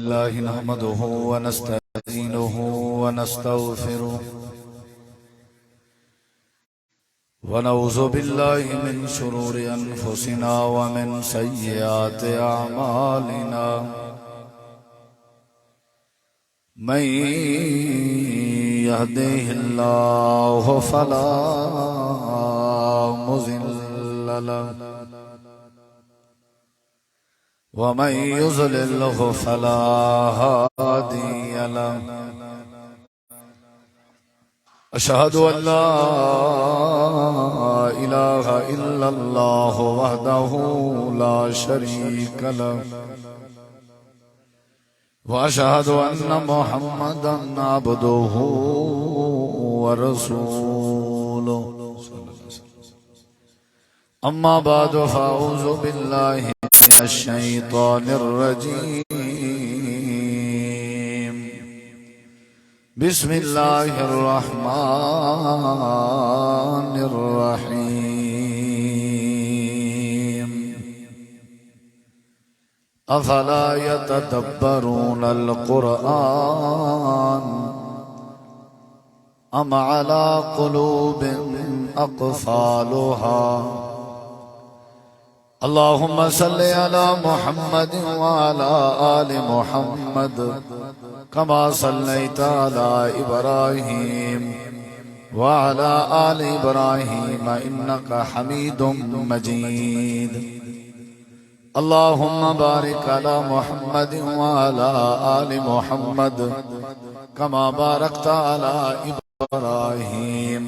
لله نحمده ونستعينه ونستغفره ونعوذ بالله من شرور أنفسنا ومن سيئات أعمالنا من يهده الله فلا مضل له ومن يضلل فلا هادي له أشهد أن لا إله إلا الله وحده لا شريك له وأشهد أن محمدا عبده ورسوله أما بعد فأعوذ بالله من الشيطان الرجيم بسم الله الرحمن الرحيم أفلا يتدبرون القرآن أم على قلوب أقفالها اللهم صل على محمد وعلى آل محمد كما صليت على إبراهيم وعلى آل إبراهيم إنك حميد مجيد اللهم بارك على محمد وعلى آل محمد كما باركت على إبراهيم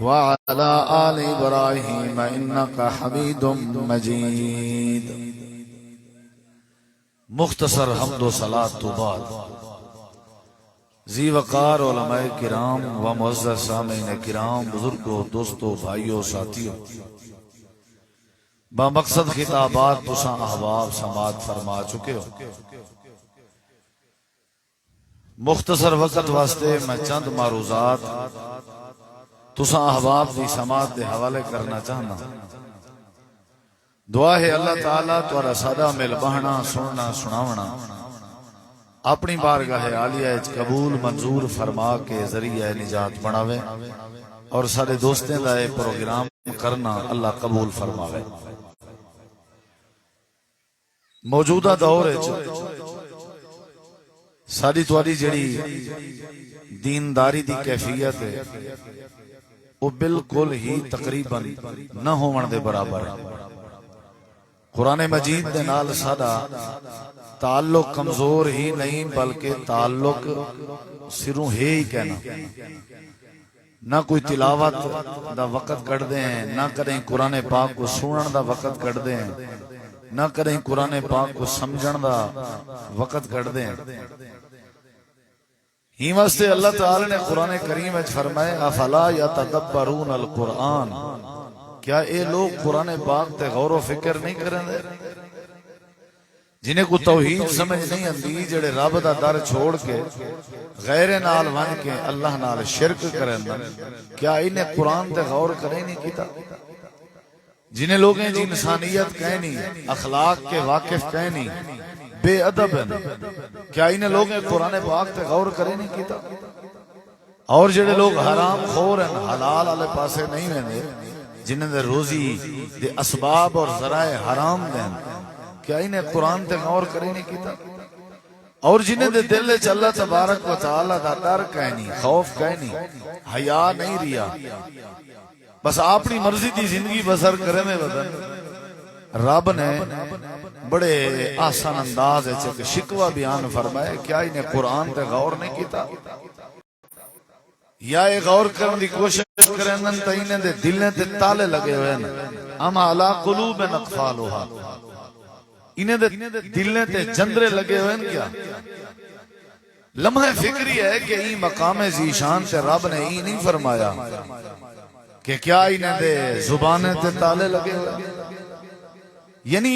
وعلى آل إبراهيم إنك حميد مجيد. مختصر حمد و صلاۃ تو بعد ذی وقار علماء کرام و معزز سامعین کرام، بزرگوں، دوستوں، بھائیوں، ساتھیوں، با مقصد خطابات تساں احباب سماعت فرما چکے ہو. مختصر وقت واسطے میں چند معروضات تساں احباب دی سماعت دے حوالے کرنا چاہنا. دعا ہے اللہ تعالیٰ تورا سادہ مل بہنا سننا سناونا اپنی بارگاہ عالیہ اچ قبول منظور فرما کے ذریعہ نجات بناوے اور سارے دوستیں دا یہ پروگرام کرنا اللہ قبول فرماوے. موجودہ دور اچ ساری تواری جڑی دینداری دی کیفیت ہے وہ بالکل ہی تقریباً نہ ہون دے برابر ہے. قرآن مجید دے نال سادہ تعلق کمزور ہی نہیں بلکہ تعلق سروں ہے ہی کہنا. نہ کوئی تلاوت دا وقت کڑ دے ہیں، نہ کریں قرآن پاک کو سنن دا وقت کڑ دے ہیں، نہ کریں قرآن پاک کو سمجھن دا وقت کڑ دے ہیں. ہی واسطے اللہ تعالی نے قرآن کریم میں فرمائے افلا یتدبرون القرآن، کیا اے لوگ قرآن پاک تے غور و فکر نہیں کریں دے؟ جنہیں کو توحید سمجھ نہیں آندی، جڑے رب دا در چھوڑ کے غیر نال ون کے اللہ نال شرک کریں دے، کیا انہیں قرآن تے غور کریں نہیں کیتا؟ جنہیں لوگیں جی انسانیت کہنی، اخلاق کے واقف کہنی، بے ادب ہیں، کیا انہیں لوگ قرآن پاک تے غور کرے نہیں کیتا؟ اور جڑے لوگ حرام خور ہیں، حلال والے پاسے نہیں ویندے، جنہیں دے روزی دے اسباب اور ذرائع حرام دیں، کیا انہیں قرآن تے غور کرے نہیں کیتا؟ اور جنہیں دے دل وچ اللہ تبارک و تعالی دا ڈر کہنی، خوف کہنی، حیا نہیں ریا، بس اپنی مرضی دی زندگی بسر کرے میں بدن. رب نے بڑے آسان انداز ہے شکوہ بیان فرمائے، کیا انہیں قرآن تے غور نہیں کیتا؟ یا یہ غور کرنے دی کوشش کریں تو انہیں دے دلیں تے تالے لگے ہوئے ہیں. ام علی قلوب اقفالها، انہیں دے دلیں تے جندرے لگے ہوئے ہیں. کیا لمحہ فکری ہے کہ این مقام ذیشان تے رب نے این نہیں فرمایا کہ کیا انہیں دے زبانیں تے تالے لگے ہوئے ہیں؟ یعنی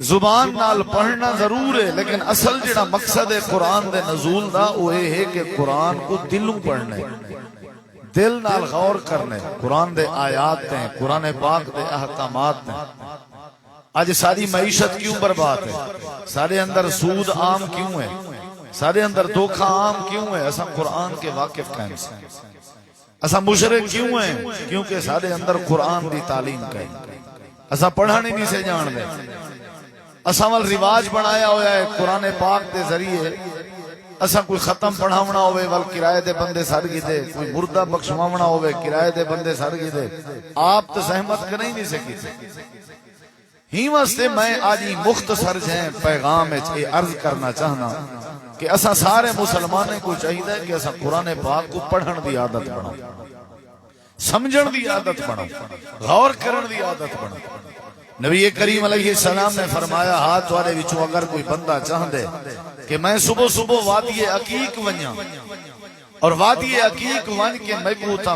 زبان نال پڑھنا ضرور ہے، لیکن اصل جڑا مقصد ہے قرآن دے نزول دا وہ ہے کہ قرآن کو دلوں پڑھنے، دل نال غور کرنے. قرآن دے آیات ہیں، قرآن پاک دے احکامات ہیں. آج ساری معیشت کیوں برباد ہے؟ سارے اندر سود عام کیوں ہے؟ سارے اندر دھوکہ عام کیوں ہے؟ اسا قرآن کے واقف قائم سے اسا مشرک کیوں ہیں؟ کیونکہ سارے اندر قرآن دی تعلیم کا اسا پڑھانے نہیں سے جان دے، اسا وال رواج بنایا ہوا ہے قرآن پاک دے ذریعے اسا کوئی ختم پڑھاونا ہوئے ول کرائے دے بندے سر گی دے، کوئی مردہ بخشواونا ہوئے کرائے دے بندے سر گی دے، آپ تو سہمت کریں نہیں سکی تھے ہی واسطے میں آج مختصر جائیں پیغام اے عرض کرنا چاہنا کہ اسا سارے مسلمانے کو چاہیے کہ اسا قرآن پاک کو پڑھن دی عادت بناؤ، سمجھن دی عادت بناؤ، غور کرن دی عادت بناؤ۔ نبی کریم علیہ السلام نے فرمایا ہاتھ والے وچوں اگر کوئی بندہ چاہ دے کہ میں صبح صبح وادی عقیق ونجاں اور وادی عقیق ون کے میں کو تا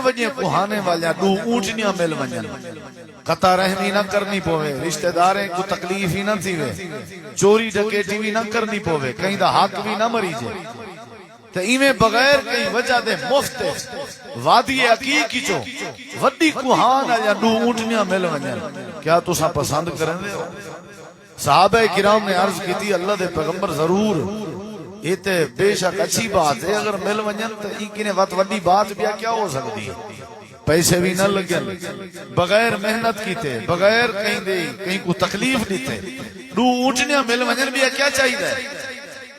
وجے کوہانے والیاں دو اونٹنیاں مل ونجن، قطع رحمی نہ کرنی پوے، رشتہ داریں کو تکلیف ہی نہ تھیوے، چوری ڈکیٹی بھی نہ کرنی پوے، کہیں دا حق بھی نہ مری جے تے ایویں بغیر کہیں وجہ دے مفت وادی عقیق کی چو ودی کوہان یا دو اونٹنیاں مل ونجن، کیا تساں پسند کریں دے ہو؟ صحابہ کرام نے عرض کی تھی اللہ دے پیغمبر ضرور یہ تے بے شک اچھی بات ہے، اگر مل ونجن تو ایک نے وڈی بات بھی کیا ہو سکتی ہے، پیسے بھی نہ لگن، بغیر محنت کیتے، بغیر کہیں دے کہیں کو تکلیف دیتے، دو اونٹنیاں مل ونجن بھی کیا چاہیے؟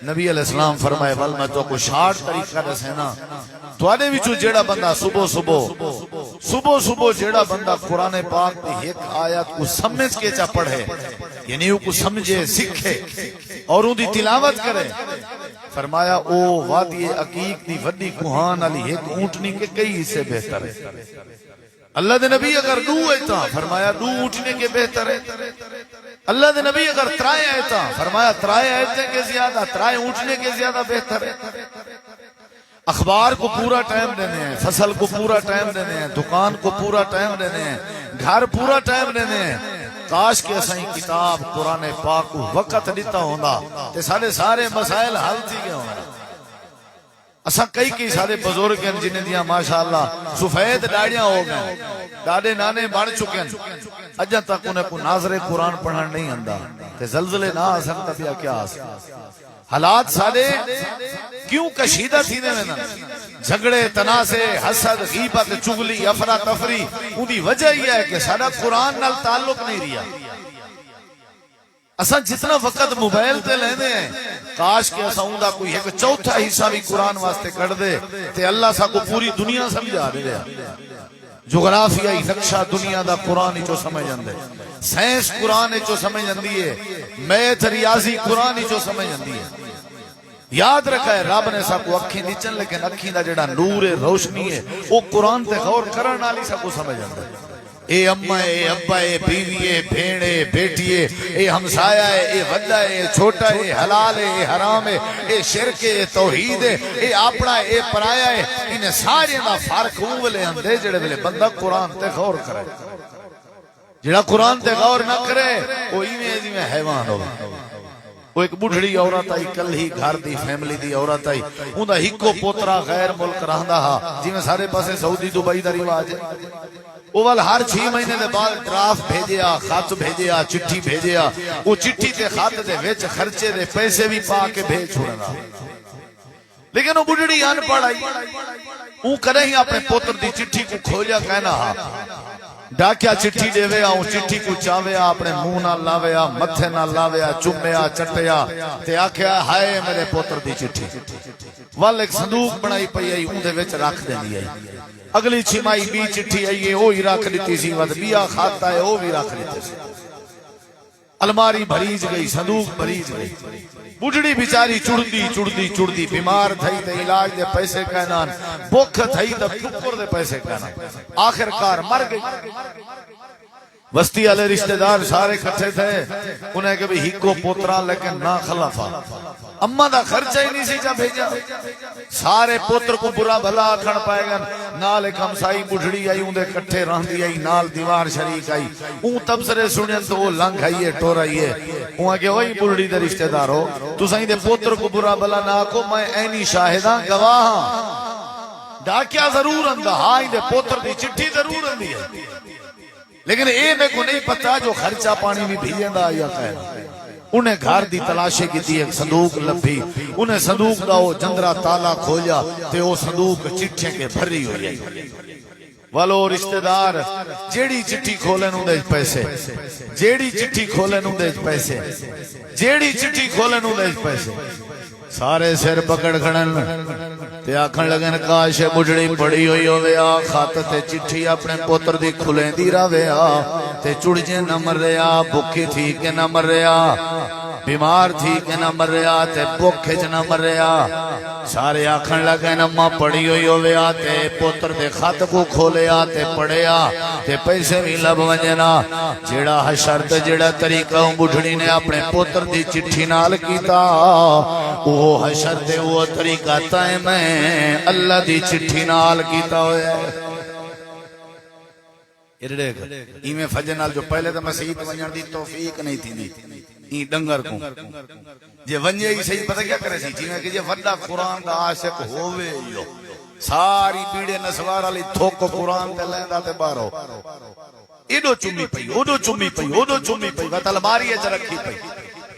نبی علیہ السلام فرمائے ول میں تو کو شارٹ طریقہ دسے نا، تواڈے وچوں جیڑا بندہ صبح صبح جیڑا بندہ قرآن پاک دی ایک آیت کو سمجھ کے چا پڑھے، یعنی وہ کو سمجھے سکھے اور ان دی تلاوت کرے، فرمایا او وادی عقیق دی وڈی کوہان علی ایک اونٹنی کے کئی حصے بہتر ہے۔ اللہ دے نبی اگر دو ایتا فرمایا دو اونٹنے کے بہتر ہے، اللہ دے نبی اگر ترائے ایتا فرمایا ترائے ایتے کے زیادہ، ترائے اونٹنے کے زیادہ بہتر ہے۔ اخبار کو پورا ٹائم دینے ہیں، فصل کو پورا ٹائم دینے ہیں، دکان کو پورا ٹائم دینے ہیں، گھر پورا ٹائم دینے ہیں، کاش کے اسائیں کتاب قرآن پاک کو وقت دیتا ہونا تے سارے مسائل حل تھی گئے ہونا۔ اساں کئی سارے بزرگ ہیں جنہیں دیا ماشاءاللہ سفید ڈاڑیاں ہو گئے، ڈاڑے نانے بڑھ چکے ہیں، اجا تک انہیں کو ناظر قرآن پڑھن نہیں آندا تے زلزلے نہ آ سکتا پیا کیا آ سکتا، حالات سارے کیوں کشیدہ تھی دے میں جھگڑے تنازع حسد غیبت چغلی افراتفری، ان دی وجہ یہ ہے کہ سارا قرآن نال تعلق نہیں رہا۔ اساں جتنا وقت موبائل تے لیندے ہیں کاش کہ اساں اوندا کوئی ایک چوتھا حصہ بھی قرآن واسطے کر دے تے اللہ سا کو پوری دنیا سمجھا دے رہا، جغرافیائی نقشہ دنیا دا قرآن چو سمجھ جاندے، سائنس قرآن چو سمجھ جاندی ہے، میتھ ریاضی قرآن چو سمجھ جاندی ہے۔ یاد رکھا ہے رب نے سا کو اکھیں نیچن لیکن اکھیں دا جڑا نور روشنی ہے وہ قرآن تے غور کرن والی سا کو سمجھ جاندا ہے۔ اے اماں اے ابا اے بیوی اے بھیڑ اے بیٹی اے ہمسایہ اے وڈا اے چھوٹا اے حلال اے حرام اے شرک اے توحید اے اپنا اے پرایا اے، انہیں سارے دا فرق ہوں ویلے ہندے جڑے ویلے بندہ قرآن تے غور کرے، جڑا قرآن تے غور نہ کرے وہ ایویں میں حیوان ہوگا۔ وہ ایک بڑھڑی عورت آئی کل ہی گھر دی فیملی دی عورت آئی، ان دا ہکو پوترا غیر ملک رہندا ہا جی میں سارے پاسے سعودی دبئی دا رواج ہے، اوال ہر 6 مہینے دے بعد ڈرافٹ بھیجیا، خط بھیجیا، چٹھی بھیجیا، وہ چٹھی تے خط دے وچ خرچے دے پیسے بھی پا کے بھیج چھوڑنا، لیکن وہ بڑھڑی ان پڑھ آئی، وہ کرے ہی اپنے پوتر دی چٹھی کو کھولیا کہنا ہا ڈاکیا چٹھی دے ویا، وہ چٹھی کو چاویا، اپنے منہ نہ لاویا، متھے نہ لاویا، چمیا چٹیا تے آکھیا ہائے میرے پوتر دی چٹھی، وال ایک صندوق بنائی پئی آئی اون دے وچ رکھ دینی آئی، اگلی چھمائی بھی چٹھی آئی ہے وہی رکھ دیتی سی، ود بیا کھاتا ہے وہ بھی رکھ دیتے سی، الماری بھریج گئی، صندوق بھریج گئی، بڑھڑی بیچاری چڑھدی بیمار تھئی تے علاج دے پیسے کہنان، بھوک تھئی تے ٹکر دے پیسے کہنان، آخر کار مر گئی۔ بستی والے رشتہ دار سارے کٹھے تھے، انہیں کہ بھی ہکو پوترا لیکن نہ خلافا، اما دا خرچہ ہی نہیں سی جا بھیجا، سارے پوتر کو برا بھلا آکھن پائے گا، نال ایک ہمسائی بڑھڑی آئی اون دے کٹھے رہندی آئی، نال دیوار شریک آئی، اون تبصرے سنین تو وہ لنگ آئیے ٹور آئیے، اون کہ وہی بڑھڑی دے رشتہ دار ہو تو سائیں دے پوتر کو برا بھلا نہ آکو، میں اینی شاہداں گواہاں، ڈاکیا ضرور اندہ، ہاں دے پوتر دی چٹھی ضرور اندی ہے، لیکن اے میں کو نہیں پتا جو خرچہ پانی بھی بھیجندا یا خیر انہیں گھر دی تلاشی کی ایک صندوق لبھی انہیں صندوق دا وہ جندرا تالا کھولیا تے وہ صندوق چٹھیں کے بھری ہوئی والو رشتہ دار جیڑی چٹھی کھولن اون دے پیسے جیڑی چٹھی کھولن اون دے پیسے جیڑی چٹھی کھولن اون دے پیسے سارے سر پکڑ کھڑن تے آکھن لگن کاش بجڑی پڑی ہوئی ہوے آ خط تے چٹھی اپنے پوتر دی کھلیندی رہے آ تے چڑ جے نہ مر رہا بھوکی تھی کہ نہ مر رہا بیمار تھی کہ نہ مر رہا تے بھوک وچ نہ مر رہا سارے آکھن لگے نما پڑی ہوئی ہوے آ تے پوتر دے خط کو کھولیا تے پڑھیا تے پیسے بھی لب ونجنا جیڑا حشر تے جیڑا طریقہ بڈھڑی نے اپنے پوتر دی چٹھی نال کیتا وہ حشر تے وہ طریقہ تائیں میں اللہ دی چٹھی نال کیتا ہویا ایویں فجر نال جو پہلے تو مسجد ونجن دی توفیق نہیں تھی این ڈنگر کو جے ونجے ہی صحیح پتہ کیا کرے سی جیویں کہ جے وڈا قرآن دا عاشق ہووے یو ساری پیڑے نسوار والی تھوک قرآن تے لیندا تے باہرو ایڈو چمی پئی اوڈو چمی پئی اوڈو چمی پئی وت الماری وچ رکھی پئی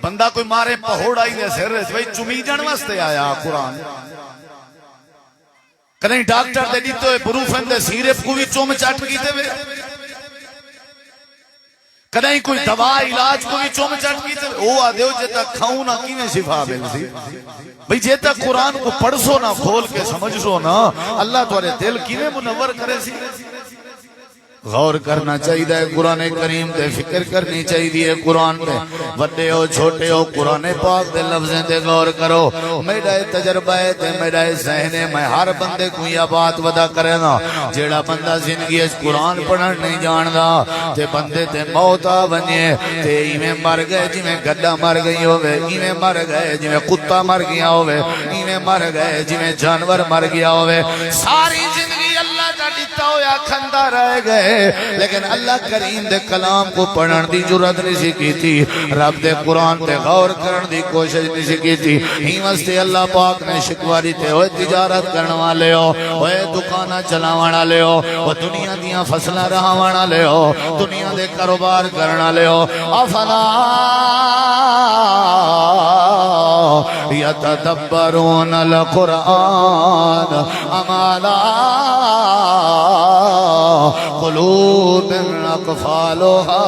بندہ کوئی مارے پہوڑائی دے سر وچ بھئی چمی جن واسطے آیا قرآن کدیں ڈاکٹر دے دیتو بروفن دے سیرپ کو بھی چوم چٹ کیتے وے کدیں کوئی دوا علاج کو بھی چوم چٹ کیتے وے او آدیو جے تک کھاؤں نہ کیویں شفا مل سی بھئی جے تک قرآن کو پڑھ سو نہ کھول کے سمجھ سو نہ اللہ تمہارے دل کیویں منور کرے سی غور کرنا چاہیے قرآن کریم دے فکر کرنی چاہیے قرآن دے وڈے ہو چھوٹے ہو قرآن پاک دے لفظیں دے غور کرو میرا تجربہ ہے تے میرا ذہن ہے میں ہر بندے کو یہ بات ودا کرے نا جیڑا بندہ زندگی اس قرآن پڑھن نہیں جاندا تے بندے تے موت آ ونجے تے ایویں مر گئے جویں گڈا مر گئی ہوے ایویں مر گئے جویں کتا مر گیا ہوے ایویں مر گئے جویں جانور مر گیا ہوے ساری زندگی اللہ دا دتا ہویا کھندا رہ گئے لیکن اللہ کریم دے کلام کو پڑھن دی جرات نہیں سی کیتی رب دے قرآن تے غور کرن دی کوشش نہیں سی کیتی ہی واسطے اللہ پاک نے شکواری تے ہوئے تجارت کرن والے ہو ہوئے دکانہ چلاوان والے ہو وہ دنیا دیاں فصلہ رہاوان والے ہو دنیا دے کاروبار کرن والے ہو افلا یتدبرون القرآن امالا قلوب اقفالها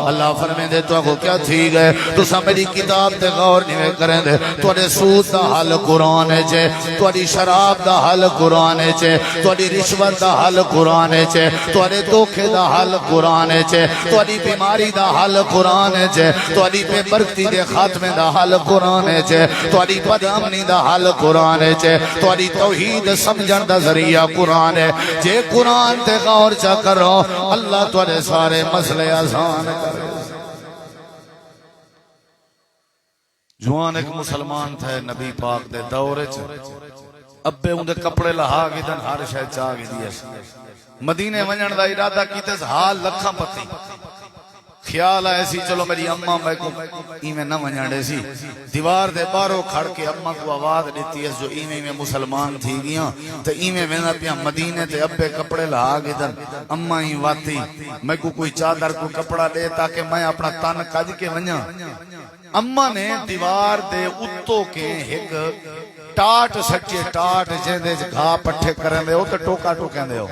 اللہ فرمائے دے تو کو کیا تھی گئے تو سا میری کتاب تے غور نہیں کریں دے توڑے سود دا حل قرآن ہے توڑی شراب دا حل قرآن ہے توڑی رشوت دا حل قرآن ہے توڑے دھوکے دا حل قرآن ہے توڑی بیماری دا حل قرآن ہے توڑی بے برکتی دے خاتمے دا حل قرآن ہے توڑی بد امنی دا حل قرآن ہے توڑی توحید سمجھن دا ذریعہ قرآن ہے جے قرآن تے غور چا کرو اللہ تھوڑے سارے مسئلے آسان کرے جوان ایک مسلمان تھے نبی پاک دے دورے ابے ان دے کپڑے لہا گی دن ہر شاید چاہ گی دیئے مدینے ونجن دا ارادہ کیتے حال لکھاں پتی خیال آئے سی چلو میری اممہ میں کو ایمیں نہ ونجاندے سی دیوار دے بارو کھڑ کے اممہ کو آواز دیتی ہے جو ایمیں مسلمان تھی گیاں تو ایمیں میں نہ پیا مدینے تے ابے کپڑے لہا گی دن اممہ ہی واتی میں کو کوئی چادر کو کپڑا دے تاکہ میں اپنا تن کج کے ونجا اممہ نے دیوار دے اتو کے ایک ٹاٹ سچے ٹاٹ جیندے گھا پٹھے کریں دے ہو تو ٹوکا ٹوکیں دے ہو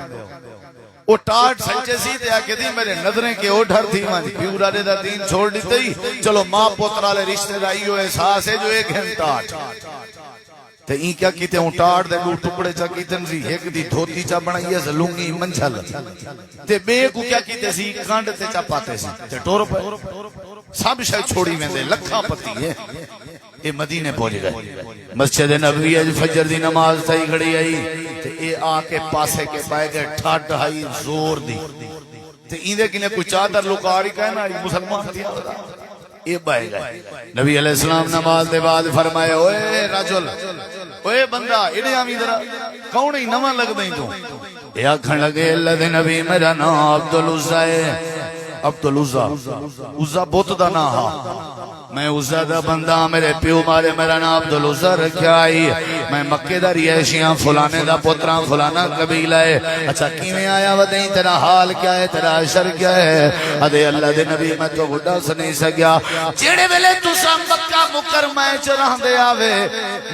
وہ ٹاٹ سچے سی تے آکے دی میرے نظریں کے اوڈھر تھی ماں پیورا دے دا دین چھوڑ دیتے ہی چلو ماں پوترا لے رشتے دائی ہو احساس ہے جو ایک ہیں ٹاٹ تے این کیا کیتے ہوں ٹاٹ دے دو ٹکڑے چا کیتن سی ایک دی دھوتی چا بنائی ہے زلونگی منچھل تے بے کو کیا کیتے سی کانڈ تے چا پاتے سی تے ٹور پہ سب شاید چھوڑی میں دے لکھاں پتی ہے یہ مدینے پہنچ گئے مسجد نبوی ہے فجر دی نماز تھی کھڑی آئی تے اے آ کے پاسے کے پائے گئے ٹھاٹ ڈھائی زور دی تے ایندے کنے کوئی چادر لکاری کہنا مسلمان تھی یہ بائے گئے نبی علیہ السلام نماز دے بعد فرمائے اوے رجل اوے بندہ اڑے آمی ذرا کون ہی نواں لگ دیں تو یہ آکھن لگے اللہ دے نبی میرا نام عبدالعزہ ہے عبد العزا عزا بت دا نا ہا میں عزا دا بندہ میرے پیو مارے میرا نام عبد العزا رکھیا آئی میں مکے دا ریشیاں فلانے دا پتران فلانا قبیلہ ہے اچھا کیویں آیا ودیں تیرا حال کیا ہے تیرا عشر کیا ہے ادے اللہ دے نبی میں تو بڑھا سنیں سکیا جیڑے ویلے تساں مکہ مکرمہ چ رہندے آوے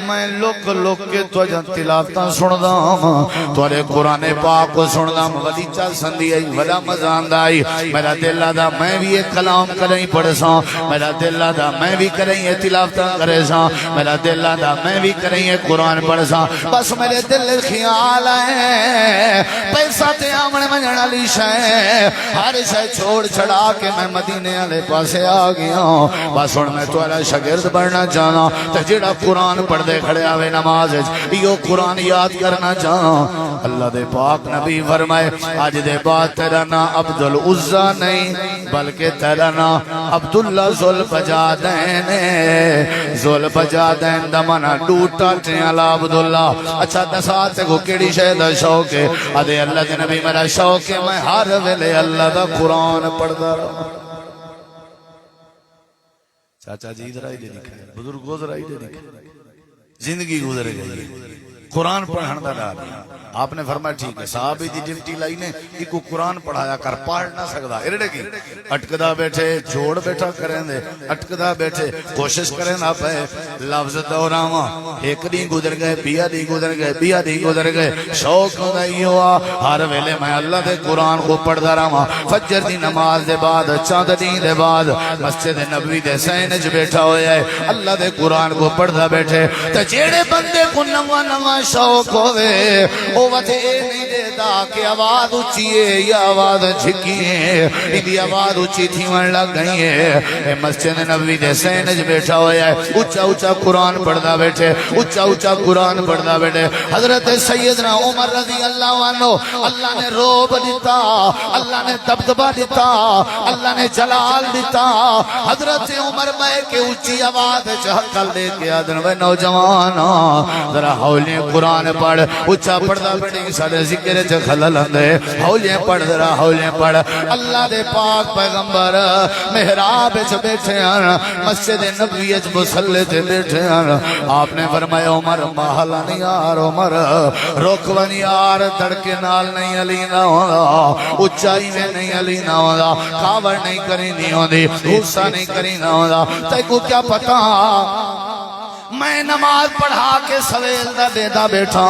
میں لوک لوک کے تو جن تلاوتاں سندا ہاں تواڈے قرآن پاک کو سندا ولی چا سندی آئی بڑا مزہ آندا آئی میرا دل دا میں بھی ایک کلام کریں پڑھساں میرا دل دا میں بھی کریں یہ تلاوتاں کرے ساں میرا دل دا میں بھی کریں یہ قرآن پڑھساں بس میرے دل خیال ہے پیسہ تے آمن منجن والی شے ہر شے چھوڑ چھڑا کے میں مدینے والے پاسے آ گیا بس ہن میں تہاڈا شاگرد بننا چاہنا تے جڑا قرآن پڑھ دے کھڑے آوے نماز وچ ایو قرآن یاد کرنا چاہنا اللہ دے پاک نبی فرمائے آج دے بعد تیرا نام عبد العزا نہیں بلکہ تیرا نام عبداللہ ذوالفجادین ذوالفجادین دا مانا ڈوٹا ٹیالا عبداللہ اچھا دساتے کو کیڑی شے دا شوق ہے ادے اللہ دے نبی میرا شوق ہے میں ہر ویلے اللہ دا قرآن پڑھدا رہا چاچا جی ادھر آئی دے دکھائے بزرگ ادھر آئی دے دکھائے زندگی گزر گئی قرآن پڑھن دا ڈال آپ نے فرمایا ٹھیک ہے صحابی دی ڈیوٹی لائی نے کہ کو قرآن پڑھایا کر پڑھ نہ سکدا ایرڑے کی اٹکدا بیٹھے جوڑ بیٹھا کریں دے اٹکدا بیٹھے کوشش کریں نہ پے لفظ دوراواں ایک دی گزر گئے بیا دی گزر گئے بیا دی گزر گئے شوق نہیں ہوا ہر ویلے میں اللہ دے قرآن کو پڑھدا رہواں فجر دی نماز دے بعد چاند دی دے بعد مسجد نبوی دے سین وچ بیٹھا ہویا ہے اللہ دے قرآن کو پڑھدا بیٹھے تے جیڑے بندے کو نواں نواں شوق ہوے او وتے نہیں دیتا کہ آواز اونچی ہے یا آواز جھکی ہے ایدی آواز اونچی تھیون لگ گئی ہے مسجد نبوی دے سین وچ بیٹھا ہویا ہے اونچا اونچا قرآن پڑھدا بیٹھے اونچا اونچا قرآن پڑھدا بیٹھے حضرت سیدنا عمر رضی اللہ عنہ اللہ نے روب دیتا اللہ نے دبدبہ دیتا اللہ نے جلال دیتا حضرت عمر میں کے اونچی آواز چہکل دے کے آدن وہ نوجوان ذرا ہولی قرآن پڑھ اونچا پڑھدا بیٹھے سارے ذکر چ خلل اندے ہولی پڑھ ذرا ہولی پڑھ اللہ دے پاک پیغمبر محراب وچ بیٹھے ہیں مسجد نبوی وچ مصلی تے بیٹھے ہیں آپ نے فرمایا عمر محلا نہیں یار عمر روکون یار دھڑکے نال نہیں علینا ہوندا اونچائی میں نہیں علینا ہوندا کاوڑ نہیں کرینی ہوندی غصہ نہیں کرینا ہوندا تے کو کیا پتہ میں نماز پڑھا کے سویل دا دیدا بیٹھا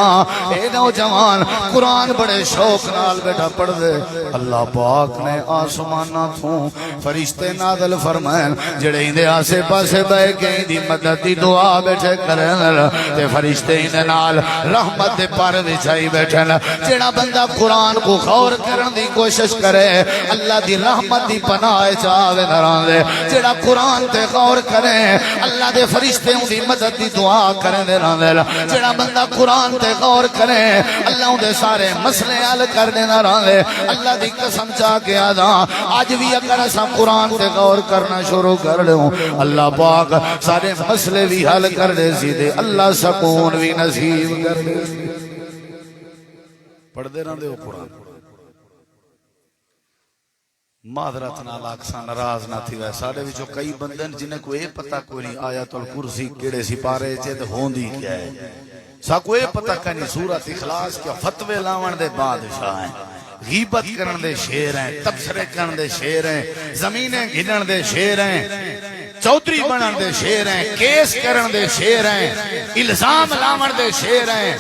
اے نوجوان قرآن بڑے شوق نال بیٹھا پڑھ دے اللہ پاک نے آسمانہ تھوں فرشتے نازل فرمائن جڑے اندے آسے پاسے بے کے دی مدد دی دعا بیٹھے کرن تے فرشتے اندے نال رحمت دے پر وچھائی بیٹھن جڑا بندہ قرآن کو غور کرن دی کوشش کرے اللہ دی رحمت دی پناہ چاہے نران دے جڑا قرآن تے غور کرے اللہ دے فرشتے ان دی مدد دی دعا کریں دے رہاں دے جڑا بندہ قرآن تے غور کرے اللہ دے سارے مسئلے حل کر دینا رہاں دے اللہ دی قسم چاہ کے آدھا آج بھی اگر ایسا قرآن تے غور کرنا شروع کر لوں اللہ پاک سارے مسئلے بھی حل کر دے سی دے اللہ سکون بھی نصیب کر دے پڑھ دے رہاں دے قرآن معذرت نال اکثر ناراض نہ تھی وے سارے وچوں کئی بندن جنہیں کو اے پتہ کوئی نہیں آیت الکرسی کیڑے سپارے چ تے ہوندی کیا ہے سا کو اے پتہ کہیں سورۃ اخلاص کیا فتوی لاون دے بادشاہ ہیں غیبت کرن دے شیر ہیں تبصرے کرن دے شیر ہیں زمینیں گھنن دے شیر ہیں چودھری بنن دے شیر ہیں کیس کرن دے شیر ہیں الزام لاون دے شیر ہیں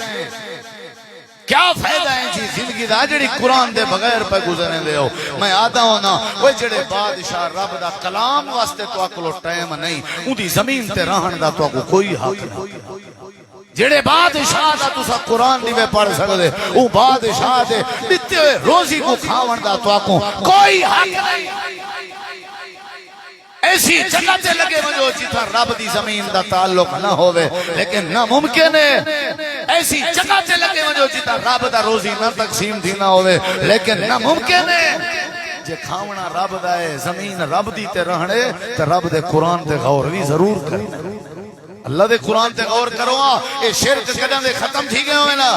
کیا فائدہ ہے جی زندگی دا جڑی قرآن دے بغیر پہ گزرنے دے ہو میں آدھا ہونا وہ جڑے بادشاہ رب دا کلام واسطے تو اکلو ٹائم نہیں ان دی زمین تے رہن دا تو اکو کوئی حق نہیں جڑے بادشاہ دا تسا قرآن دی میں پڑھ سکتے وہ بادشاہ دے دیتے ہوئے روزی کو کھاون دا تو اکو کوئی حق نہیں ایسی جگہ تے لگے وجو جتا رب دی زمین دا تعلق نہ ہوئے لیکن ناممکن ہے ایسی جگہ تے لگے وجو جتا رب دا روزی نہ تقسیم تھی نہ ہوئے لیکن ناممکن ہے جے کھاونا رب دا ہے زمین رب دی تے رہنے تے رب دے قرآن تے غور بھی ضرور کرنے اللہ دے قرآن تے غور کرو اے شرک کداں دے ختم تھی گئے ہوئے نا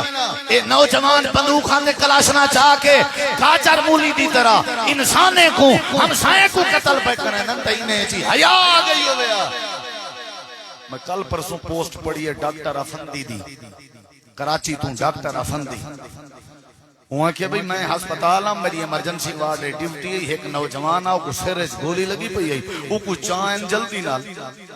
اے نوجوان بندوقاں دے کلاشنا چاہ کے کاچر مولی دی طرح انسانے کو ہمسائے کو قتل پہ کریں نن تینے چی حیا آ گئی ہوئے میں کل پرسوں پوسٹ پڑھی ہے ڈاکٹر افندی دی کراچی تو ڈاکٹر افندی وہاں کہ بھئی میں ہسپتال ہوں میری ایمرجنسی وارڈ ہے ڈیوٹی ہے ایک نوجوان آؤ کو سر گولی لگی پئی ہے وہ کو چائن جلدی نال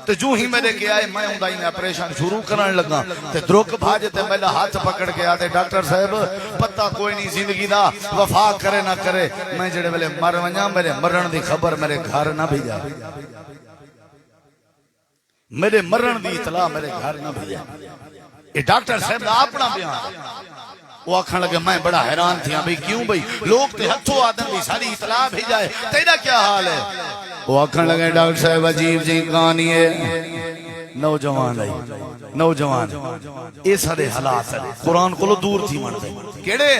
تو جو ہی میرے کیا ہے میں ہوں نے آپریشن شروع کرنے لگا تے دروک بھاجے تے میرا ہاتھ پکڑ کے آتے ڈاکٹر صاحب پتہ کوئی نہیں زندگی دا وفا کرے نہ کرے میں جڑے ویلے مر ونجا میرے مرن دی خبر میرے گھر نہ بھیجا میرے مرن دی اطلاع میرے گھر نہ بھیجا یہ ڈاکٹر صاحب دا اپنا بیان وہ آکھن لگے میں بڑا حیران تھیا بھئی کیوں بھئی لوگ تے ہتھوں آدم دی ساری اطلاع بھی جائے تیرا کیا حال ہے وہ آکھن لگے ڈاکٹر صاحب عجیب جی کہانی ہے نوجوان ہے نوجوان اے سارے حالات ہے قرآن کو دور تھی من دے کیڑے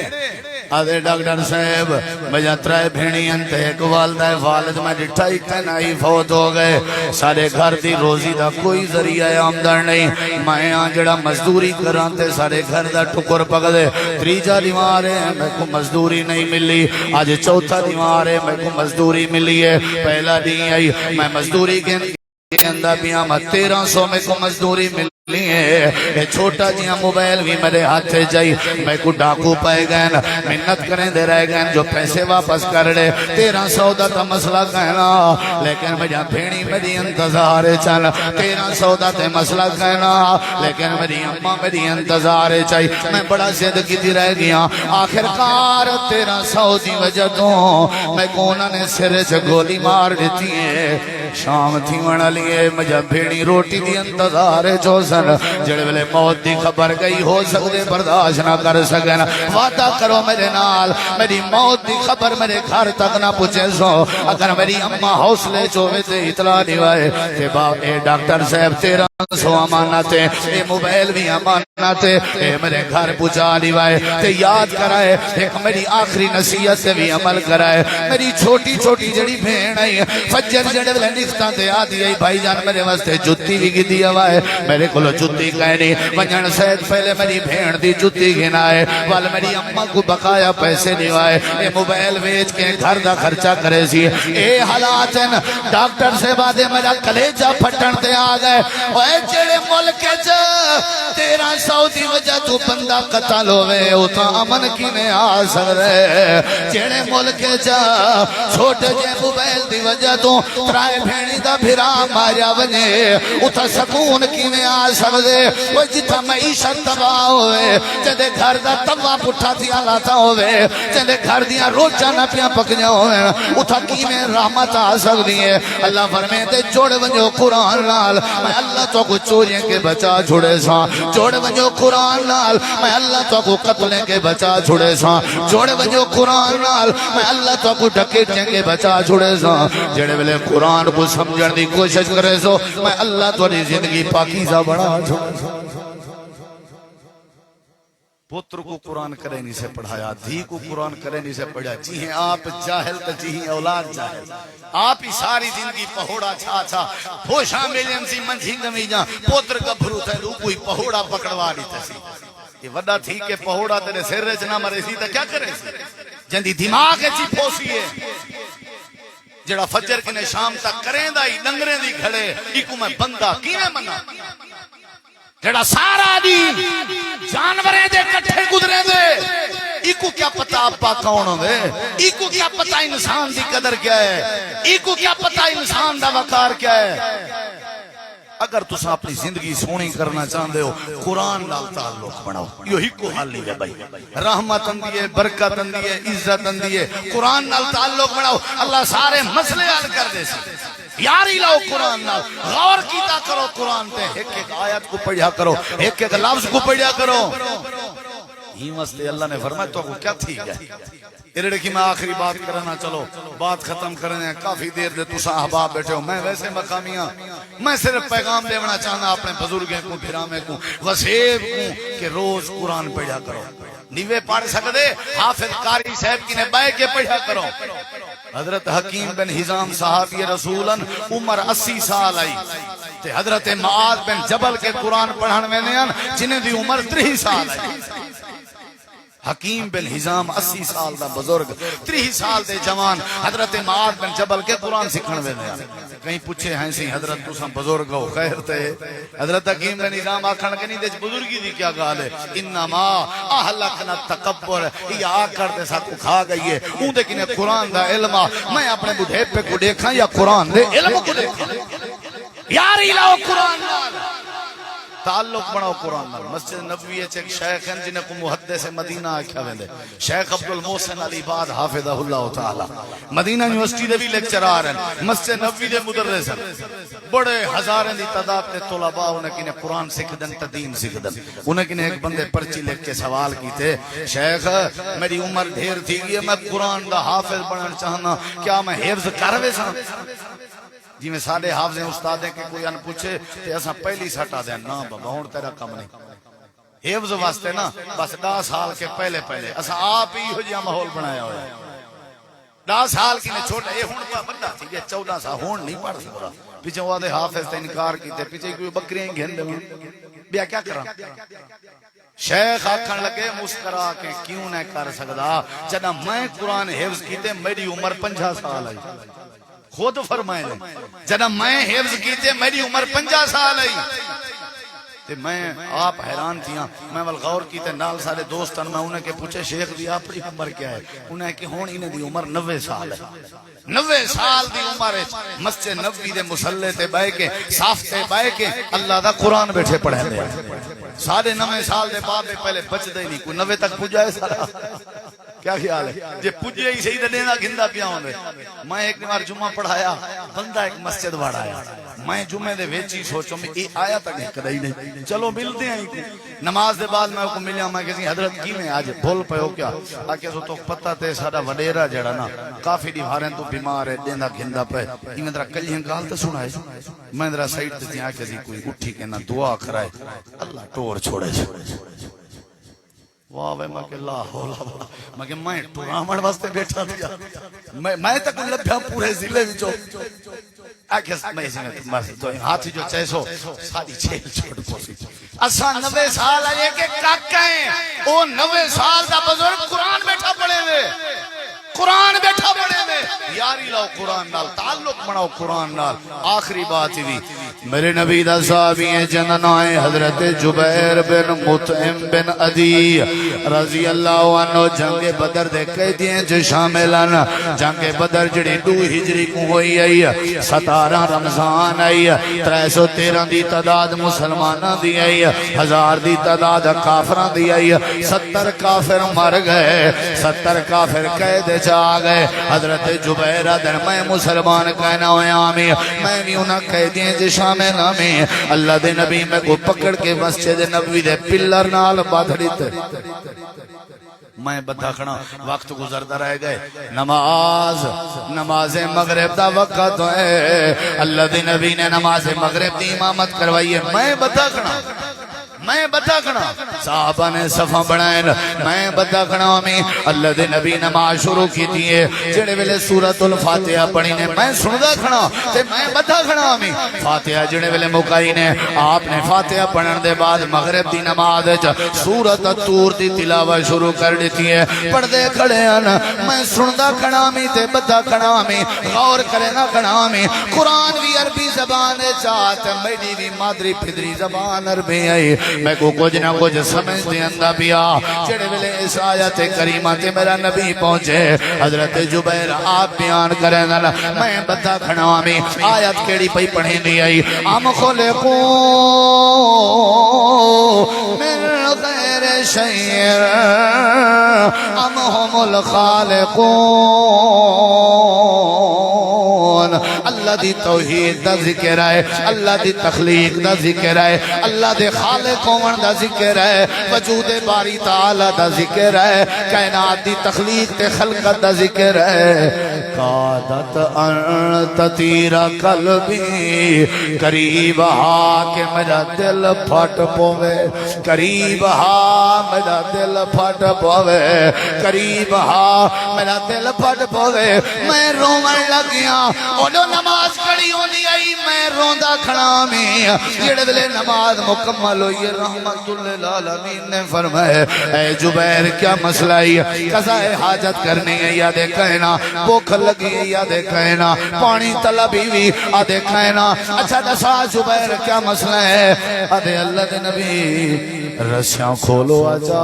آدھے ڈاکٹر صاحب مجھا ترائے بھینی انتے ایک والدہ والد میں ڈٹھا ہی کہنا ہی فوت ہو گئے سارے گھر دی روزی دا کوئی ذریعہ آمدن نہیں میں آنجڑا مزدوری کرانتے سارے گھر دا ٹکر پک دے تریجا دیوار ہے میں کو مزدوری نہیں ملی آج چوتھا دیوار ہے میں کو مزدوری ملی ہے پہلا نہیں آئی میں مزدوری کے اندر بھی آمد 1300 میں کو مزدوری ملی ہے چھوٹا جیاں موبائل بھی میرے ہاتھ سے جائی میں کو ڈاکو پائے گئے منت کریں دے رہے گئے جو پیسے واپس کر لے 1300 دا تا مسئلہ کہنا لیکن میں جہاں بھینی میری انتظار چل 1300 دا تے مسئلہ کہنا لیکن میری اممہ میری انتظار چاہی میں بڑا زد کی دی رہ گیا آخر کار 1300 دی وجہ تو میں کونہ نے سر سے گولی مار دیتی ہے شام تھی وڑا لیے مجھا بھینی روٹی دی انتظار چوسن جڑے ویلے موت دی خبر گئی ہو سکتے برداشت نہ کر سکن وعدہ کرو میرے نال میری موت دی خبر میرے گھر تک نہ پوچھے سو اگر میری اممہ حوصلے چوہے تے اطلاع دیوائے کہ باپ اے ڈاکٹر صاحب 1300 امانت ہے اے موبائل بھی امانت ہے اے میرے گھر پوچھا دیوائے تے یاد کرائے ایک میری آخری نصیحت سے بھی عمل کرائے میری چھوٹی چھوٹی جڑی بھین ہے فجر جڑے ویلے نکتا تے آدھی ہے بھائی جان میرے واسطے جتی بھی گی دیا ہوا ہے میرے کو جتی کہنی ونجن سید پہلے میری بھین دی جتی گھنائے وال میری اممہ کو بقایا پیسے دیوائے اے موبائل ویچ کے گھر دا خرچہ کرے سی اے حالاتن ڈاکٹر سے بعدے میرا کلیجہ پھٹن تے آگئے اے جڑے ملک جا 1300 دی وجہ تو بندہ قتل ہوئے اتھا امن کی نے آ سکرے جڑے ملک جا چھوٹے جے موبائل دی وجہ تو ترائے بھینی دا بھرا ماریا ونے اتھا سکون کی نے آ سکتے وہ جتھا معیشت تباہ ہوئے جدے گھر دا تباہ پٹھا تھیا لاتا ہوئے جدے گھر دیا روچہ نہ پیا پکنیا ہوئے اتھا کی میں رحمت آ سکتی ہے اللہ فرمے تے جوڑ ونجو قرآن نال میں اللہ تو کو چوریں کے بچا چھوڑے سا جوڑ ونجو قرآن نال میں اللہ تو کو قتلیں کے بچا چھوڑے سا جوڑ ونجو قرآن نال میں اللہ تو کو ڈکیٹیں کے بچا چھوڑے سا جڑے ویلے قرآن کو سمجھن دی کوشش کرے سو میں اللہ تو زندگی پاکیزہ بڑا پتر کو قرآن کرے نہیں سے پڑھایا دھی کو قرآن کرے نہیں سے پڑھایا جی ہیں آپ جاہل تا جی ہیں اولاد جاہل آپ ہی ساری زندگی پہوڑا چھا چھا پوشا ملین سی منجھی گمی جا پتر کا بھرو تھے رو کوئی پہوڑا پکڑوا نہیں تھی یہ وڈا تھی کہ پہوڑا تیرے سر رچ نہ مرے سی تا کیا کرے سی جندی دماغ ہے چی پوسی ہے جڑا فجر کنے شام تک کریں دا ہی ڈنگریں دی کھڑے ایکو میں بندہ کینے منا جڑا سارا دین جانوریں دے کٹھے گزریں دے ایکو کیا پتا آپ کون ہوئے ایکو کیا پتا انسان دی قدر کیا ہے ایکو کیا پتا انسان دا وقار کیا ہے اگر تسا اپنی زندگی سونی کرنا چاہتے ہو قرآن نال تعلق بناؤ یہی کو حل نہیں ہے بھائی رحمت اندیے برکت اندیے عزت اندیے قرآن نال تعلق بناؤ اللہ سارے مسئلے حل کر دے سی یاری لاؤ قرآن نال غور کیتا کرو قرآن پہ ایک ایک آیت کو پڑھیا کرو ایک ایک لفظ کو پڑھیا کرو ہی مسئلے اللہ نے فرمایا تو کیا تھی گئے ارڑے کی میں آخری بات کرنا چلو بات ختم کرنے کافی دیر دے تسا احباب بیٹھے ہو میں ویسے مقامیاں میں صرف پیغام دیونا چاہنا اپنے بزرگیں کو پھرامے کو وسیب کو کہ روز قرآن پڑھا کرو نیوے پڑھ سکتے حافظ قاری صاحب کی نے بائے کے پڑھا کرو حضرت حکیم بن حزام صحابی رسولن عمر 80 سال آئی تے حضرت معاذ بن جبل کے قرآن پڑھن میں نے جنہیں دی عمر 30 سال ہے. حکیم بن حزام 80 سال دا بزرگ 30 سال دے جوان حضرت معاذ بن جبل کے قرآن سکھن میں نے. کہیں پوچھے ہیں سی حضرت تساں بزرگ ہو خیر تے حضرت حکیم بن حزام آکھن کہ نہیں دے بزرگی دی کیا گال ہے. انما اہلکنا تکبر یہ آ کر دے ساتھ کھا گئی ہے اون دے کنے قرآن دا علم میں اپنے بڈھے پہ کو دیکھاں یا قرآن دے علم کو دیکھاں یاری لاؤ قرآن نال تعلق بناؤ قرآن نال. مسجد نبوی ایک شیخ ہیں جنہیں کو محدث مدینہ آکھیا ویندے شیخ عبد المحسن علی باد حافظہ اللہ تعالی مدینہ یونیورسٹی دے بھی لیکچرار ہیں مسجد نبوی دے مدرس ہیں بڑے ہزاریں دی تعداد تے طلباء انہیں کنے قرآن سکھ دن تدین سکھ دن. انہیں کنے ایک بندے پرچی لکھ کے سوال کی تھے شیخ میری عمر ڈھیر تھی گئی میں قرآن دا حافظ بننا چاہنا کیا میں حفظ کروے سا جی میں ساڑھے حافظ استاد ہیں کہ کوئی ان پوچھے تے ایسا پہلی سٹا دیں نا بابا ہون تیرا کم نہیں حفظ واسطے نا بس 10 سال کے پہلے ایسا آپ ہی ہو جیا ماحول بنایا ہوا ہے. 10 سال کی نے چھوٹا یہ ہون پا بڑا تھی یہ 14 سال ہون نہیں پڑھ سکتا پیچھے وہ آدھے حافظ تے انکار کی تے پیچھے کوئی بکریاں گھن دے بیا کیا کرا. شیخ آکھن لگے مسکرا کے کیوں نہ کر سکتا جنا میں قرآن حفظ کیتے میری عمر 50 سال آئی خود فرمائے لیں جنا میں حفظ کیتے میری عمر 50 سال آئی تے میں آپ حیران تھیاں میں والغور کیتے نال سارے دوستان میں انہیں کے پوچھے شیخ دی اپنی عمر کیا ہے انہیں کہ ہون انہیں دی عمر 90 سال ہے 90 سال دی عمر ہے مسجد نبوی دے مصلے تے بہ کے صاف تے بہ کے اللہ دا قرآن بیٹھے پڑھے دے 90 سال دے بعد پہلے بچ دے نہیں کوئی 90 تک پجائے سارا کیا خیال ہے جے پجے ہی صحیح دینا گھندا پیا ہوندے. میں ایک بار جمعہ پڑھایا بندہ ایک مسجد واڑا آیا میں جمعے دے وچ ہی سوچوں میں اے آیا تک کدی نہیں چلو ملتے ہیں نماز دے بعد میں کو ملیا میں کہ حضرت کی میں آج بھول پیو کیا آکے سو تو پتہ تے ساڈا وڈیرا جڑا نا کافی دیواریں تو بیمار ہے دیندا گھندا پے ایویں طرح کلیاں گال تے سنائے میں ذرا سائیڈ تے آ کے کوئی اٹھی کے نہ دعا کرائے اللہ ٹور چھوڑے واہ وے میں کہ لا حول میں کہ میں ٹورامن واسطے بیٹھا تھا میں تک لبھیا پورے ضلع وچوں آکھے میں بس تو ہاتھ جو چیسو ساری چھیل چھوڑ پوسی اساں 90 سال آئے کہ کاکا ہیں او 90 سال دا بزرگ قرآن بیٹھا پڑے ہوئے قرآن بیٹھا پڑے ہوئے یاری لاؤ قرآن نال تعلق بناؤ قرآن نال. آخری بات بھی میرے نبی دا صحابی ہیں جنن آئے حضرت جبیر بن مطعم بن عدی رضی اللہ عنہ جنگ بدر دے قیدیاں جو شاملان جنگ بدر جڑی 2 ہجری کو ہوئی آئی 17 رمضان آئی 313 دی تعداد مسلمانہ دی آئی 1000 دی تعداد کافران دی آئی 70 کافر مر گئے 70 کافر قید چاہ گئے. حضرت جبیر در میں مسلمان کہنا ہوئے آمی میں بھی انہاں قیدیاں جو شامل آمی اللہ دے نبی میں کو پکڑ کے مسجد نبوی دے پلر نال بادھڑی تے میں بدھا کھنا وقت گزرتا رہ گئے نماز مغرب دا وقت ہے اللہ دے نبی نے نماز مغرب دی امامت کروائی ہے میں بدھا کھنا صحابہ نے صفہ بڑھائیں میں بدھا کھنا ہمیں اللہ دے نبی نماز شروع کی دیئے جڑے ویلے سورۃ الفاتحہ پڑھی نے میں سندا کھنا تے میں بدھا کھنا ہمیں فاتحہ جڑے ویلے مکائی نے آپ نے فاتحہ پڑھن دے بعد مغرب دی نماز سورۃ الطور دی تلاوت شروع کر دیتی ہے پڑھ دے کھڑے ہیں میں سندا کھنا ہمیں تے بدھا کھنا ہمیں غور کرے نہ کھنا ہمیں قرآن بھی عربی زبان چاہت میری بھی مادری پدری زبان عربی آئی میں کو کچھ نہ کچھ سمجھ دے اندہ بیا جڑے ویلے اس آیت کریمہ تے میرا نبی پہنچے حضرت جبیر آپ بیان کریں دل میں بتا کھڑا میں آیت کیڑی پئی پڑھیں دی آئی ام خلقو من غیر شیر ام ہم الخالقون اللہ دی توحید دا ذکر ہے اللہ دی تخلیق دا ذکر ہے اللہ دے خالق ہون دا ذکر ہے وجود باری تعالی دا ذکر ہے کائنات دی تخلیق تے خلقت دا ذکر ہے قادت ان تطیر قلبی قریب ہا کہ میرا دل پھٹ پوے قریب ہا میرا دل پھٹ پوے قریب ہا میرا دل پھٹ پوے میں رومن لگیا اُنہوں نماز کڑی ہونی آئی میں روندہ کھڑا میں جڑے ویلے نماز مکمل ہوئی رحمت للعالمین نے فرمائے اے جبیر کیا مسئلہ ہے قضاء حاجت کرنی ہے یا دیکھنا بھوک لگی ہے یا دیکھنا پانی طلبی بھی آدھے کھائنا اچھا دسا جبیر کیا مسئلہ ہے آدھے اللہ دے نبی رسیاں کھولو آجا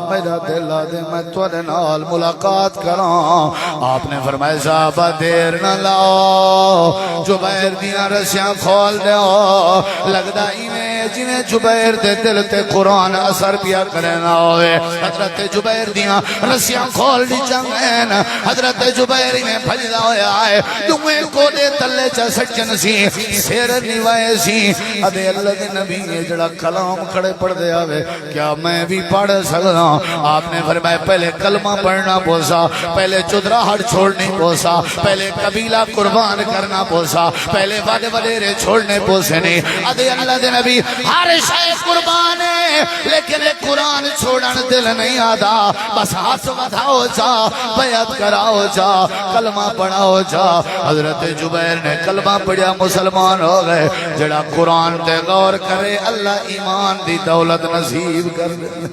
میرا دل آدھے میں تورے نال ملاقات کراں آپ نے فرمایا صحابہ دیر نہ لاؤ جبیر دیاں رسیاں کھول دیو لگدا ایویں جنہیں جبیر دے دل تے قرآن اثر پیا کرنا ہوئے حضرت جبیر دیاں رسیاں کھول دی چنگین حضرت جبیر میں بھجدا ہویا آئے دمیں کو دے تلے چا سچن سی سیر نیوائے سی ادھے اللہ دے نبی نے جڑا کلام کھڑے پڑھ دے آوے کیا میں بھی پڑھ سکتا آپ نے فرمایا پہلے کلمہ پڑھنا پوسا پہلے چدراہٹ چھوڑنی پوسا پہلے قبیلہ قربان کرنا پوسا پہلے وڈے وڈیرے چھوڑنے پوسے نہیں ادھے اللہ دے نبی ہر شے قربان ہے لیکن قرآن چھوڑن دل نہیں آدھا بس ہاتھ ودھاؤ جا بیعت کراؤ جا کلمہ پڑھاؤ جا حضرت جبیر نے کلمہ پڑھیا مسلمان ہو گئے جڑا قرآن تے غور کرے اللہ ایمان دی دولت نصیب کر دے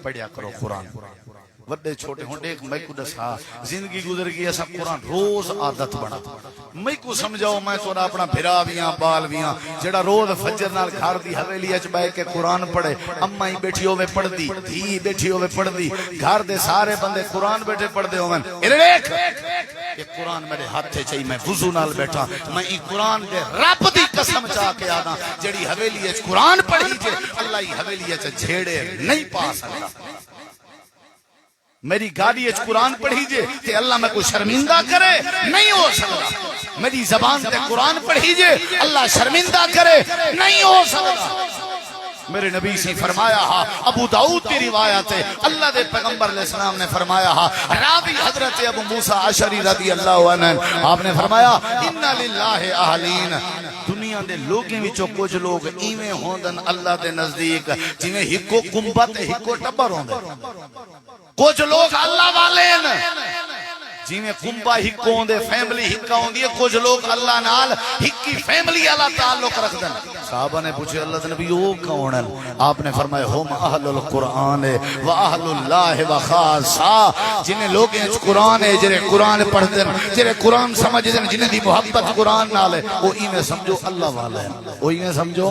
پڑھیا کرو قرآن وڈے چھوٹے ہونڈے ایک میں کو دسا زندگی گزر گئی ایسا قرآن روز عادت بنا میں کو سمجھاؤ میں تو اپنا بھرا بیاں بال بیاں جڑا روز فجر نال گھر دی حویلی اچ بیٹھ کے قرآن پڑھے اما ہی بیٹھی ہوئے پڑھ دی دھی بیٹھی ہوئے پڑھ دی گھر دے سارے بندے قرآن بیٹھے پڑھ دے ہوئے ادھر دیکھ کہ قرآن میرے ہاتھ سے چاہیے میں وضو نال بیٹھا میں ای قرآن دے رب دی قسم چاہ کے آنا جڑی حویلی اچ قرآن پڑھی جے اللہ ہی حویلی اچ جھیڑے نہیں پا سکتا میری گاڑی اچ قرآن پڑھی جے تے اللہ میں کوئی شرمندہ کرے نہیں ہو سکتا میری زبان تے قرآن پڑھی جے اللہ شرمندہ کرے نہیں ہو سکتا میرے نبی سے فرمایا ہا ابو داؤد کی روایت ہے اللہ دے پیغمبر علیہ السلام نے فرمایا ہا راوی حضرت ابو موسیٰ اشعری رضی اللہ عنہ آپ نے فرمایا اِنَّ لِلَّهِ اَهْلِينَ دنیا دے لوگیں وچوں کچھ لوگ ایویں ہوندن اللہ دے نزدیک جویں ہکو کمبت ہکو ٹبر ہوندے کچھ لوگ اللہ والے ہیں جیویں کمبا ہکو ہوندے فیملی ہکا ہوندی ہے کچھ لوگ اللہ نال ہکی فیملی والا تعلق رکھدن صحابہ نے پوچھے اللہ دے نبی وہ کون ہیں آپ نے فرمایا ہم اہل القرآن و اہل اللہ و خاصہ جنہیں لوگ ہیں قرآن ہے جنہیں قرآن پڑھتے ہیں جنہیں قرآن سمجھتے ہیں جنہیں دی محبت قرآن نال ہے وہ ایویں سمجھو اللہ والا ہے وہ ایویں سمجھو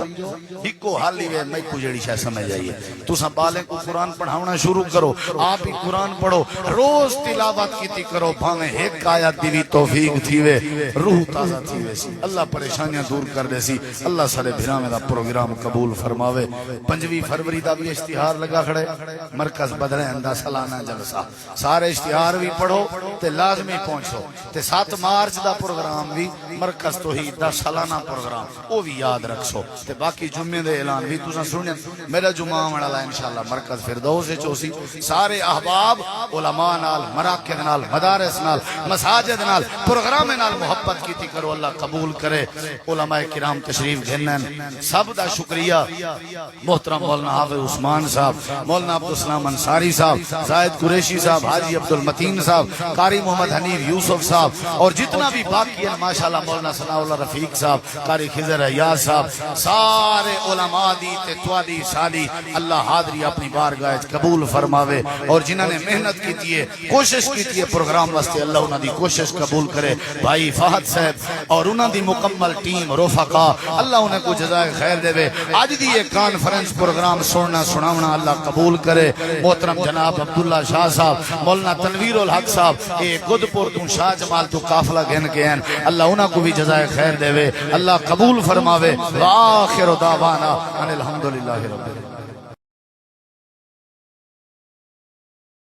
ہکو حالی وے میں کو جڑی شے سمجھ آئیے تساں بالیں کو قرآن پڑھاونا شروع کرو آپ ہی قرآن پڑھو روز تلاوت کیتی کرو بھاویں ایک آیت دی بھی توفیق تھی وے روح تازہ تھی وے سی اللہ پریشانیاں دور کر دے سی اللہ سارے بھرامے دا پروگرام قبول فرماوے 5 فروری دا بھی اشتہار لگا کھڑے مرکز بدرے اندہ سالانہ جلسہ سارے اشتہار بھی پڑھو تے لازمی پہنچو تے 7 مارچ دا پروگرام بھی مرکز توحید دا سالانہ پروگرام وہ بھی یاد رکھو تے باقی جمعے دے اعلان بھی تساں سنیں میرا جمعہ والا انشاءاللہ مرکز فردوس وچ ہوسی سارے احباب علماء نال مراکز نال مدارس نال مساجد نال پروگرام نال محبت کیتی کرو اللہ قبول کرے علماء کرام تشریف گھنن سب دا شکریہ محترم مولانا حافظ عثمان صاحب مولانا عبدالسلام انصاری صاحب زاہد قریشی صاحب حاجی عبدالمتین صاحب قاری محمد حنیف یوسف صاحب اور جتنا بھی باقی ہے ماشاءاللہ مولانا ثناء اللہ رفیق صاحب قاری خضر ایاز صاحب سارے علماء دی تے توادی سالی اللہ حاضری اپنی بارگاہ قبول فرماوے اور جنہوں نے محنت کی ہے کوشش کی ہے پروگرام واسطے اللہ انہاں دی کوشش قبول کرے بھائی فہد صاحب اور انہاں دی مکمل ٹیم رفقا اللہ انہیں کو جزائے خیر دے وے آج دی یہ کانفرنس پروگرام سننا سناونا اللہ قبول کرے محترم جناب عبداللہ شاہ صاحب مولانا تنویر الحق صاحب اے گدپور تو شاہ جمال تو قافلہ گھن کے ہیں اللہ انہاں کو بھی جزائے خیر دے وے اللہ قبول فرماوے وآخر دعوانا ان الحمدللہ رب العالمین